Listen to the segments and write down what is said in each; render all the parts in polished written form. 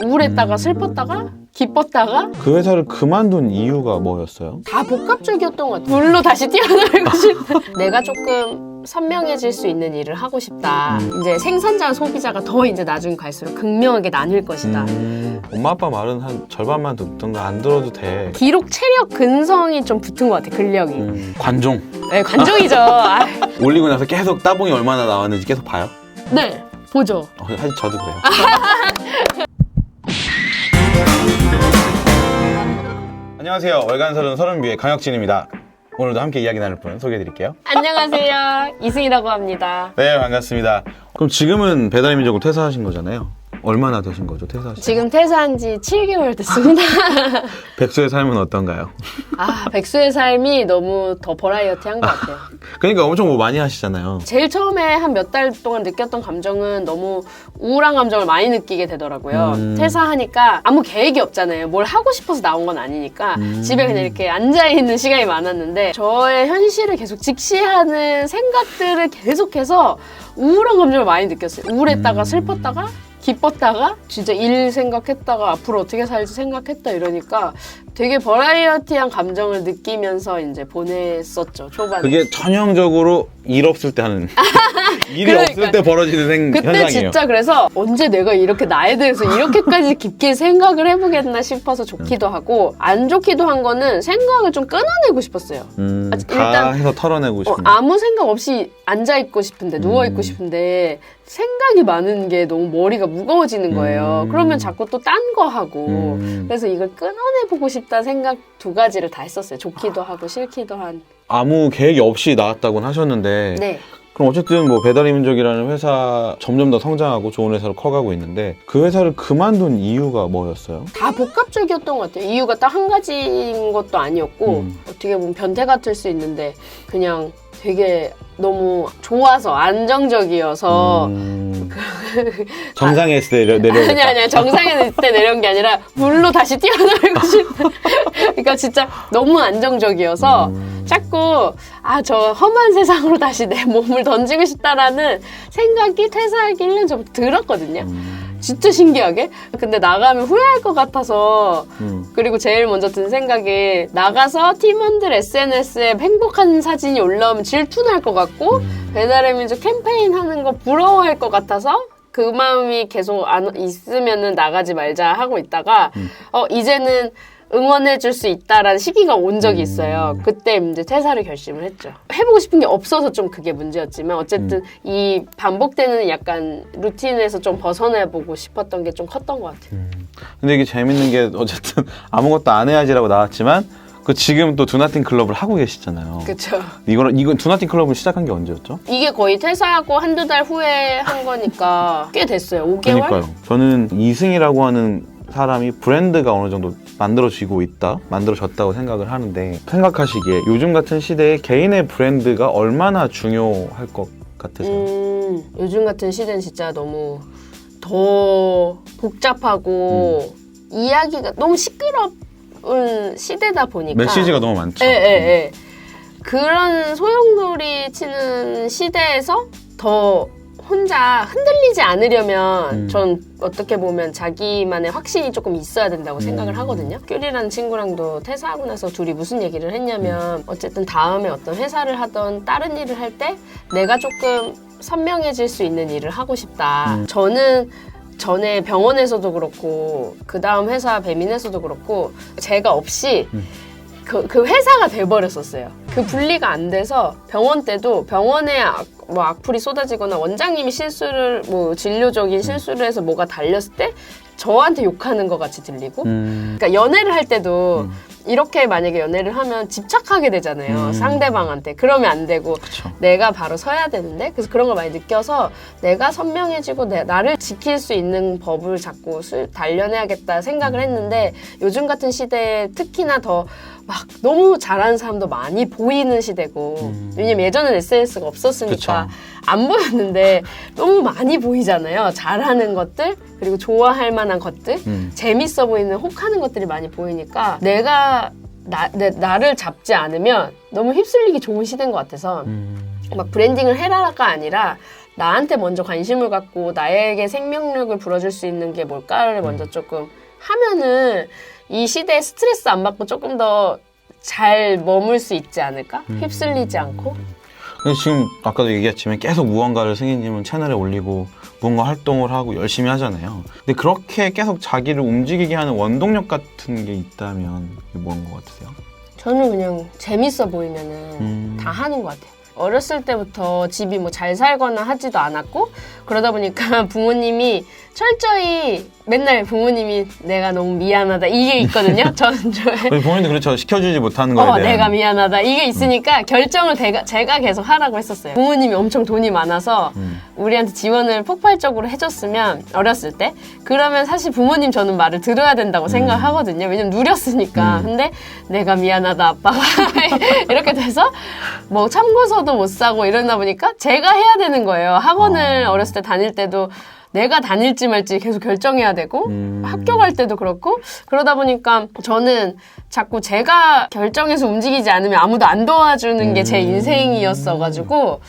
우울했다가 슬펐다가 기뻤다가 그 회사를 그만둔 이유가 뭐였어요? 다 복합적이었던 것 같아요. 물로 다시 뛰어놀고 싶다. 내가 조금 선명해질 수 있는 일을 하고 싶다. 이제 생산자와 소비자가 더 이제 나중에 갈수록 극명하게 나뉠 것이다. 엄마 아빠 말은 한 절반만 듣던가 안 들어도 돼. 기록, 체력, 근성이 좀 붙은 것 같아, 근력이. 관종. 네, 관종이죠. 아, 올리고 나서 계속 따봉이 얼마나 나왔는지 계속 봐요? 네, 보죠. 사실 저도 그래요. 안녕하세요. 월간설은 서른뷰의 강혁진입니다. 오늘도 함께 이야기 나눌 분 소개해드릴게요. 안녕하세요. 이승이라고 합니다. 네, 반갑습니다. 그럼 지금은 배달의 민족을 퇴사하신 거잖아요. 얼마나 되신 거죠, 퇴사하신? 지금 퇴사한 지 7개월 됐습니다. 백수의 삶은 어떤가요? 아, 백수의 삶이 너무 더 버라이어티한 것 같아요. 그러니까 엄청 뭐 많이 하시잖아요. 제일 처음에 한 몇 달 동안 느꼈던 감정은 너무 우울한 감정을 많이 느끼게 되더라고요. 퇴사하니까 아무 계획이 없잖아요. 뭘 하고 싶어서 나온 건 아니니까 집에 그냥 이렇게 앉아있는 시간이 많았는데 저의 현실을 계속 직시하는 생각들을 계속해서 우울한 감정을 많이 느꼈어요. 우울했다가 슬펐다가 기뻤다가 진짜 일 생각했다가 앞으로 어떻게 살지 생각했다 이러니까 되게 버라이어티한 감정을 느끼면서 이제 보냈었죠, 초반에. 그게 전형적으로 일 없을 때 하는 일이 그러니까. 없을 때 벌어지는 그때 현상이에요. 진짜 그래서 언제 내가 이렇게 나에 대해서 이렇게까지 깊게 생각을 해보겠나 싶어서 좋기도 하고 안 좋기도 한 거는 생각을 좀 끊어내고 싶었어요. 다 해서 털어내고 싶은 아무 생각 없이 앉아있고 싶은데 누워있고 싶은데 생각이 많은 게 너무 머리가 무거워지는 거예요. 그러면 자꾸 또 딴 거 하고 그래서 이걸 끊어내보고 싶다 생각 두 가지를 다 했었어요. 좋기도 하고 싫기도 한. 아무 계획이 없이 나왔다고는 하셨는데 네. 그럼 어쨌든 뭐 배달의 민족이라는 회사 점점 더 성장하고 좋은 회사로 커가고 있는데 그 회사를 그만둔 이유가 뭐였어요? 다 복합적이었던 것 같아요. 이유가 딱 한 가지인 것도 아니었고 어떻게 보면 변태 같을 수 있는데 그냥 되게 너무 좋아서 안정적이어서 정상에 있을 때 내려오겠다. 아니야 정상에 있을 때 내려온 게 아니라 물로 다시 뛰어놀고 싶다. 그러니까 진짜 너무 안정적이어서 자꾸 저 험한 세상으로 다시 내 몸을 던지고 싶다라는 생각이 퇴사하기 1년 전부터 들었거든요. 진짜 신기하게. 근데 나가면 후회할 것 같아서 그리고 제일 먼저 든 생각이 나가서 팀원들 SNS에 행복한 사진이 올라오면 질투날 것 같고 배달의 민족 캠페인 하는 거 부러워할 것 같아서 그 마음이 계속 안 있으면은 나가지 말자 하고 있다가 이제는 응원해줄 수 있다라는 시기가 온 적이 있어요. 그때 이제 퇴사를 결심을 했죠. 해보고 싶은 게 없어서 좀 그게 문제였지만 어쨌든 이 반복되는 약간 루틴에서 좀 벗어나보고 싶었던 게 좀 컸던 것 같아요. 근데 이게 재밌는 게 어쨌든 아무것도 안 해야지라고 나왔지만 그 지금 또 두나팅 클럽을 하고 계시잖아요. 그쵸. 이건 두나팅 클럽을 시작한 게 언제였죠? 이게 거의 퇴사하고 한두 달 후에 한 거니까 꽤 됐어요. 5개월? 그러니까요. 저는 이승이라고 하는 사람이 브랜드가 어느 정도 만들어졌다고 생각을 하는데 생각하시기에 요즘 같은 시대에 개인의 브랜드가 얼마나 중요할 것 같으세요? 요즘 같은 시대는 진짜 너무 더 복잡하고 이야기가 너무 시끄러운 시대다 보니까 메시지가 너무 많죠. 예. 그런 소용돌이 치는 시대에서 더 혼자 흔들리지 않으려면 전 어떻게 보면 자기만의 확신이 조금 있어야 된다고 생각을 하거든요. 큐리라는 친구랑도 퇴사하고 나서 둘이 무슨 얘기를 했냐면 어쨌든 다음에 어떤 회사를 하던 다른 일을 할 때 내가 조금 선명해질 수 있는 일을 하고 싶다. 저는 전에 병원에서도 그렇고 그 다음 회사 배민에서도 그렇고 제가 없이 그 회사가 돼버렸었어요. 그 분리가 안 돼서 병원 때도 병원에 뭐 악플이 쏟아지거나 원장님이 실수를 진료적인 실수를 해서 뭐가 달렸을 때 저한테 욕하는 것 같이 들리고 그러니까 연애를 할 때도 이렇게 만약에 연애를 하면 집착하게 되잖아요. 상대방한테. 그러면 안 되고 그쵸. 내가 바로 서야 되는데 그래서 그런 걸 많이 느껴서 내가 선명해지고 나를 지킬 수 있는 법을 자꾸 단련해야겠다 생각을 했는데 요즘 같은 시대에 특히나 더 막 너무 잘하는 사람도 많이 보이는 시대고 왜냐면 예전엔 SNS가 없었으니까 그쵸. 안 보였는데 너무 많이 보이잖아요. 잘하는 것들 그리고 좋아할 만한 것들 재밌어 보이는 혹하는 것들이 많이 보이니까 내가 나를 잡지 않으면 너무 휩쓸리기 좋은 시대인 것 같아서 막 브랜딩을 해라가 아니라 나한테 먼저 관심을 갖고 나에게 생명력을 불어줄 수 있는 게 뭘까를 먼저 조금 하면은 이 시대에 스트레스 안 받고 조금 더 잘 머물 수 있지 않을까? 휩쓸리지 않고. 근데 지금 아까도 얘기했지만 계속 무언가를 승희님은 채널에 올리고 무언가 활동을 하고 열심히 하잖아요. 근데 그렇게 계속 자기를 움직이게 하는 원동력 같은 게 있다면 이게 뭔 것 같으세요? 저는 그냥 재밌어 보이면은 다 하는 것 같아요. 어렸을 때부터 집이 뭐 잘 살거나 하지도 않았고 그러다 보니까 부모님이 철저히 맨날 부모님이 내가 너무 미안하다 이게 있거든요. 저는 우리 부모님도 그렇죠. 시켜주지 못하는 거에 대한. 내가 미안하다 이게 있으니까 결정을 제가 계속 하라고 했었어요. 부모님이 엄청 돈이 많아서 우리한테 지원을 폭발적으로 해줬으면 어렸을 때 그러면 사실 부모님 저는 말을 들어야 된다고 생각하거든요. 왜냐면 누렸으니까. 근데 내가 미안하다 아빠가 이렇게 돼서 뭐 참고서도 못 사고 이러다 보니까 제가 해야 되는 거예요. 학원을 어렸을 때 다닐 때도 내가 다닐지 말지 계속 결정해야 되고 학교 갈 때도 그렇고 그러다 보니까 저는 자꾸 제가 결정해서 움직이지 않으면 아무도 안 도와주는 게 제 인생이었어가지고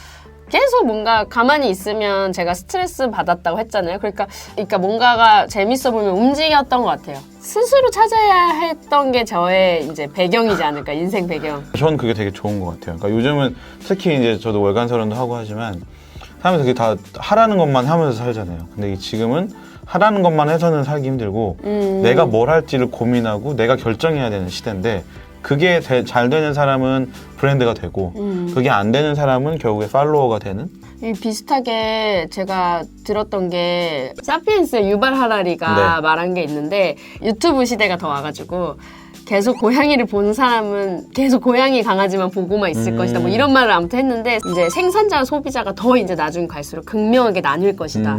계속 뭔가 가만히 있으면 제가 스트레스 받았다고 했잖아요. 그러니까 뭔가가 재밌어 보이면 움직였던 것 같아요. 스스로 찾아야 했던 게 저의 이제 배경이지 않을까, 인생 배경. 전 그게 되게 좋은 것 같아요. 그러니까 요즘은 특히 이제 저도 월간서련도 하고 하지만 하면서 그게 다 하라는 것만 하면서 살잖아요. 근데 지금은 하라는 것만 해서는 살기 힘들고 내가 뭘 할지를 고민하고 내가 결정해야 되는 시대인데 그게 잘 되는 사람은 브랜드가 되고 그게 안 되는 사람은 결국에 팔로워가 되는 비슷하게 제가 들었던 게 사피엔스의 유발 하라리가 말한 게 있는데 유튜브 시대가 더 와가지고 계속 고양이를 보는 사람은 계속 고양이 강아지만 보고만 있을 것이다 뭐 이런 말을 아무튼 했는데 이제 생산자와 소비자가 더 이제 나중 갈수록 극명하게 나뉠 것이다.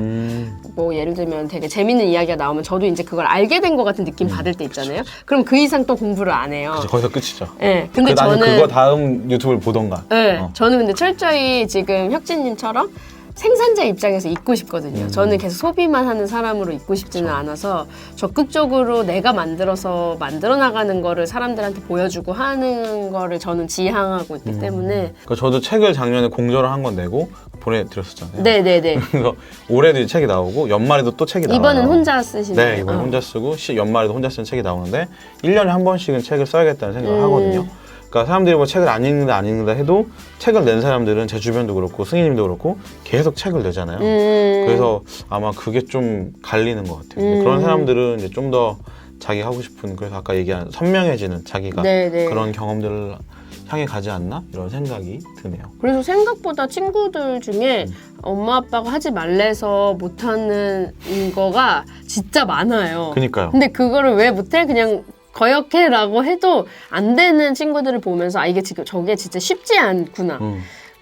뭐 예를 들면 되게 재밌는 이야기가 나오면 저도 이제 그걸 알게 된 것 같은 느낌 받을 때 있잖아요. 그럼 그 이상 또 공부를 안 해요. 그치, 거기서 끝이죠. 네, 근데 나는 저는 그거 다음 유튜브를 보던가. 네, 저는 근데 철저히 지금 혁진님처럼 생산자 입장에서 있고 싶거든요. 저는 계속 소비만 하는 사람으로 있고 싶지는 않아서 적극적으로 내가 만들어서 만들어 나가는 거를 사람들한테 보여주고 하는 거를 저는 지향하고 있기 때문에 그러니까 저도 책을 작년에 공저를 한 권 내고 보내드렸었잖아요. 네네네. 그래서 올해도 이 책이 나오고 연말에도 또 책이 나와요. 이번은 혼자 쓰시나요? 네, 이번에 혼자 쓰고 연말에도 혼자 쓰는 책이 나오는데 1년에 한 번씩은 책을 써야겠다는 생각을 하거든요. 그러니까 사람들이 뭐 책을 안 읽는다 해도 책을 낸 사람들은 제 주변도 그렇고 승희님도 그렇고 계속 책을 내잖아요. 그래서 아마 그게 좀 갈리는 것 같아요. 그런 사람들은 이제 좀 더 자기 하고 싶은 그래서 아까 얘기한 선명해지는 자기가 네네. 그런 경험들을 향해 가지 않나 이런 생각이 드네요. 그래서 생각보다 친구들 중에 엄마 아빠가 하지 말래서 못하는 거가 진짜 많아요. 그러니까요. 근데 그거를 왜 못해? 그냥 거역해라고 해도 안 되는 친구들을 보면서 이게 지금 저게 진짜 쉽지 않구나.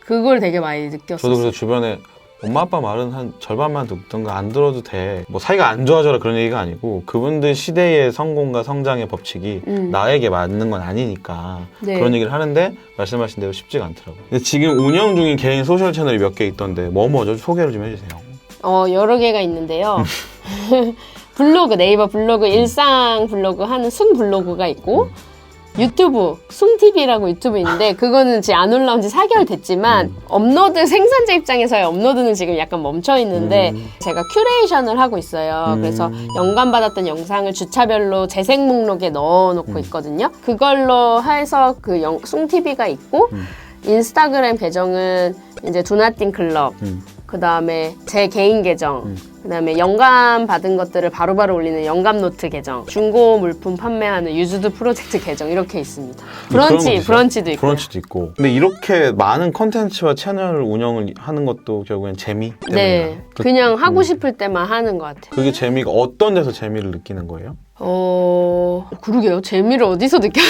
그걸 되게 많이 느꼈어요. 저도 그래서 주변에 엄마 아빠 말은 한 절반만 듣던가 안 들어도 돼. 뭐 사이가 안 좋아져라 그런 얘기가 아니고 그분들 시대의 성공과 성장의 법칙이 나에게 맞는 건 아니니까 네. 그런 얘기를 하는데 말씀하신 대로 쉽지가 않더라고요. 근데 지금 운영 중인 개인 소셜 채널이 몇 개 있던데 뭐죠? 소개를 좀 해주세요. 여러 개가 있는데요. 블로그, 네이버 블로그, 일상 블로그 하는 숭 블로그가 있고 유튜브, 숭TV라고 유튜브 있는데 그거는 지금 안 올라온 지 4개월 됐지만 업로드, 생산자 입장에서의 업로드는 지금 약간 멈춰 있는데 제가 큐레이션을 하고 있어요. 그래서 영감받았던 영상을 주차별로 재생 목록에 넣어놓고 있거든요. 그걸로 해서 그 숭TV가 있고 인스타그램 계정은 이제 두나띵 클럽 그 다음에 제 개인 계정 그 다음에 영감 받은 것들을 바로바로 올리는 영감 노트 계정 중고 물품 판매하는 유즈드 프로젝트 계정 이렇게 있습니다. 브런치도 있고 브런치도 있고 근데 이렇게 많은 컨텐츠와 채널 운영을 하는 것도 결국엔 재미 때문인가요? 네, 그냥 하고 싶을 때만 하는 것 같아요. 그게 재미가 어떤 데서 재미를 느끼는 거예요? 그러게요. 재미를 어디서 느껴요?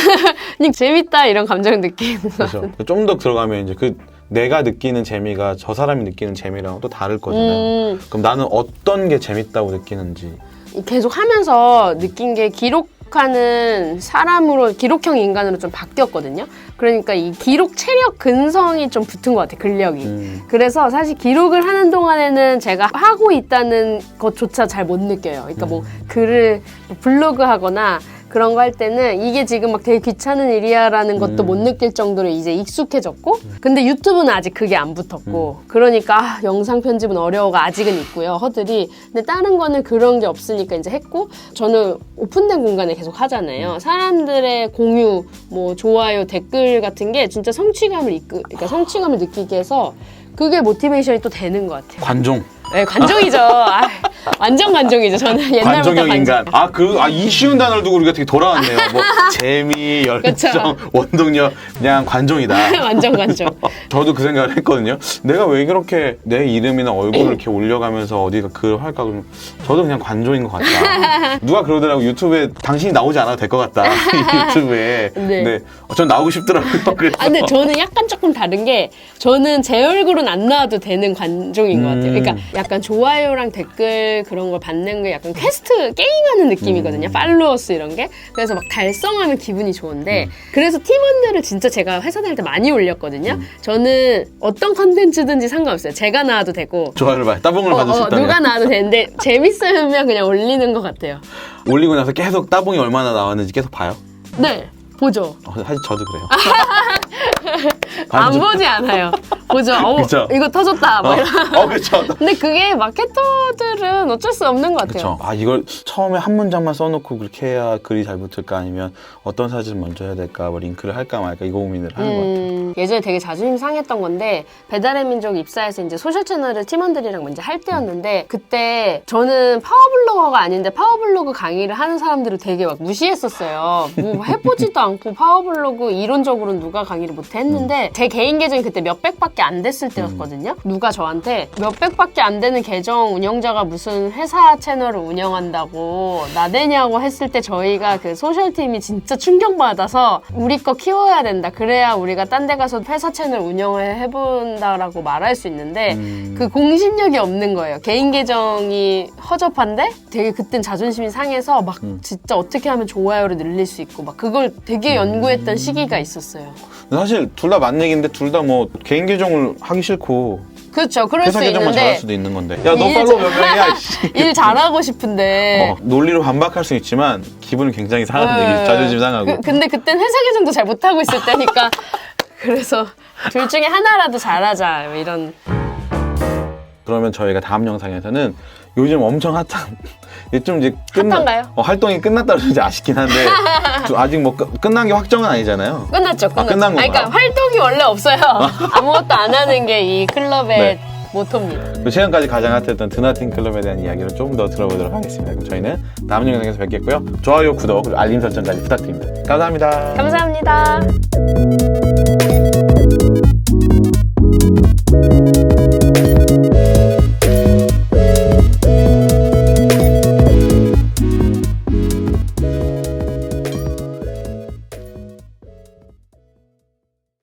그냥 재밌다 이런 감정을 느끼는 거 그렇죠. 좀 더 들어가면 이제 그 내가 느끼는 재미가 저 사람이 느끼는 재미랑 또 다를 거잖아요. 그럼 나는 어떤 게 재밌다고 느끼는지 계속 하면서 느낀 게 기록하는 사람으로 기록형 인간으로 좀 바뀌었거든요. 그러니까 이 기록 체력 근성이 좀 붙은 것 같아요. 근력이. 그래서 사실 기록을 하는 동안에는 제가 하고 있다는 것조차 잘 못 느껴요. 그러니까 뭐 글을 블로그 하거나 그런 거 할 때는 이게 지금 막 되게 귀찮은 일이야라는 것도 못 느낄 정도로 이제 익숙해졌고 근데 유튜브는 아직 그게 안 붙었고 그러니까 영상 편집은 어려워가 아직은 있고요. 허들이. 근데 다른 거는 그런 게 없으니까 이제 했고 저는 오픈된 공간에 계속 하잖아요. 사람들의 공유, 뭐 좋아요, 댓글 같은 게 진짜 그러니까 성취감을 느끼게 해서 그게 모티베이션이 또 되는 것 같아요. 관종. 네, 관종이죠. 완전 관종이죠. 저는 옛날부터 관종형 인간. 이 쉬운 단어를 두고 우리가 되게 돌아왔네요. 뭐 재미, 열정, 그쵸. 원동력, 그냥 관종이다. 완전 관종. 저도 그 생각을 했거든요. 내가 왜 그렇게 내 이름이나 얼굴을 이렇게 올려가면서 어디가 글을 할까 그러면 저도 그냥 관종인 것 같다. 누가 그러더라고 유튜브에 당신이 나오지 않아도 될 것 같다. 유튜브에. 네. 근데 전 나오고 싶더라고요. 그래서. 근데 저는 약간 조금 다른 게 저는 제 얼굴은 안 나와도 되는 관종인 것 같아요. 그러니까 약간 좋아요랑 댓글 그런 걸 받는 게 약간 퀘스트 게임하는 느낌이거든요. 팔로워스 이런 게. 그래서 막 달성하면 기분이 좋은데 그래서 팀원들을 진짜 제가 회사 다닐 때 많이 올렸거든요. 저는 어떤 컨텐츠든지 상관없어요. 제가 나와도 되고 좋아요를 따봉을 받을 수 있다면. 누가 나와도 되는데 재밌으면 그냥 올리는 것 같아요. 올리고 나서 계속 따봉이 얼마나 나왔는지 계속 봐요? 네. 보죠. 사실 저도 그래요. 안 보지 않아요. 보죠. 그쵸. 이거 터졌다. 뭐 이런. 그렇죠. 근데 그게 마케터들은 어쩔 수 없는 것 같아요. 그렇죠. 이걸 처음에 한 문장만 써놓고 그렇게 해야 글이 잘 붙을까 아니면 어떤 사진을 먼저 해야 될까 뭐 링크를 할까 말까 이거 고민을 하는 것 같아요. 예전에 되게 자존심 상했던 건데 배달의 민족 입사해서 이제 소셜 채널을 팀원들이랑 먼저 할 때였는데 그때 저는 파워블로거가 아닌데 파워블로그 강의를 하는 사람들을 되게 막 무시했었어요. 뭐 해보지도 않고 파워블로그 이론적으로는 누가 강의를 못 했는데 제 개인 계정이 그때 몇백밖에 안 됐을 때였거든요. 누가 저한테 몇백밖에 안 되는 계정 운영자가 무슨 회사 채널을 운영한다고 나대냐고 했을 때 저희가 그 소셜팀이 진짜 충격받아서 우리 거 키워야 된다. 그래야 우리가 딴 데 가서 회사 채널 운영을 해본다라고 말할 수 있는데 그 공신력이 없는 거예요. 개인 계정이 허접한데 되게 그땐 자존심이 상해서 막 진짜 어떻게 하면 좋아요를 늘릴 수 있고 막 그걸 되게 연구했던 시기가 있었어요. 사실 둘 다 맞는 얘기인데 둘 다 뭐 개인 계정을 하기 싫고 그렇죠. 그럴 회사 수 계정만 잘할 있는데 수도 있는 건데 야 너 팔로우 몇 명이야? 일 잘하고 싶은데 논리로 반박할 수 있지만 기분은 굉장히 상하는 얘기 자존심 상하고 근데 그땐 회사 계정도 잘 못하고 있을 때니까 그래서 둘 중에 하나라도 잘하자 뭐 이런. 그러면 저희가 다음 영상에서는 요즘 엄청 핫한 좀 이제 핫한가요? 활동이 끝났다고 이제 아쉽긴 한데 아직 뭐 끝난 게 확정은 아니잖아요. 끝났죠. 끝난 건가요? 그러니까 활동이 원래 없어요. 아무것도 안 하는 게 이 클럽의 네. 모토입니다. 최근까지 가장 핫했던 드나팅 클럽에 대한 이야기를 좀 더 들어보도록 하겠습니다. 그럼 저희는 다음 영상에서 뵙겠고요. 좋아요, 구독, 그리고 알림 설정까지 부탁드립니다. 감사합니다. 감사합니다.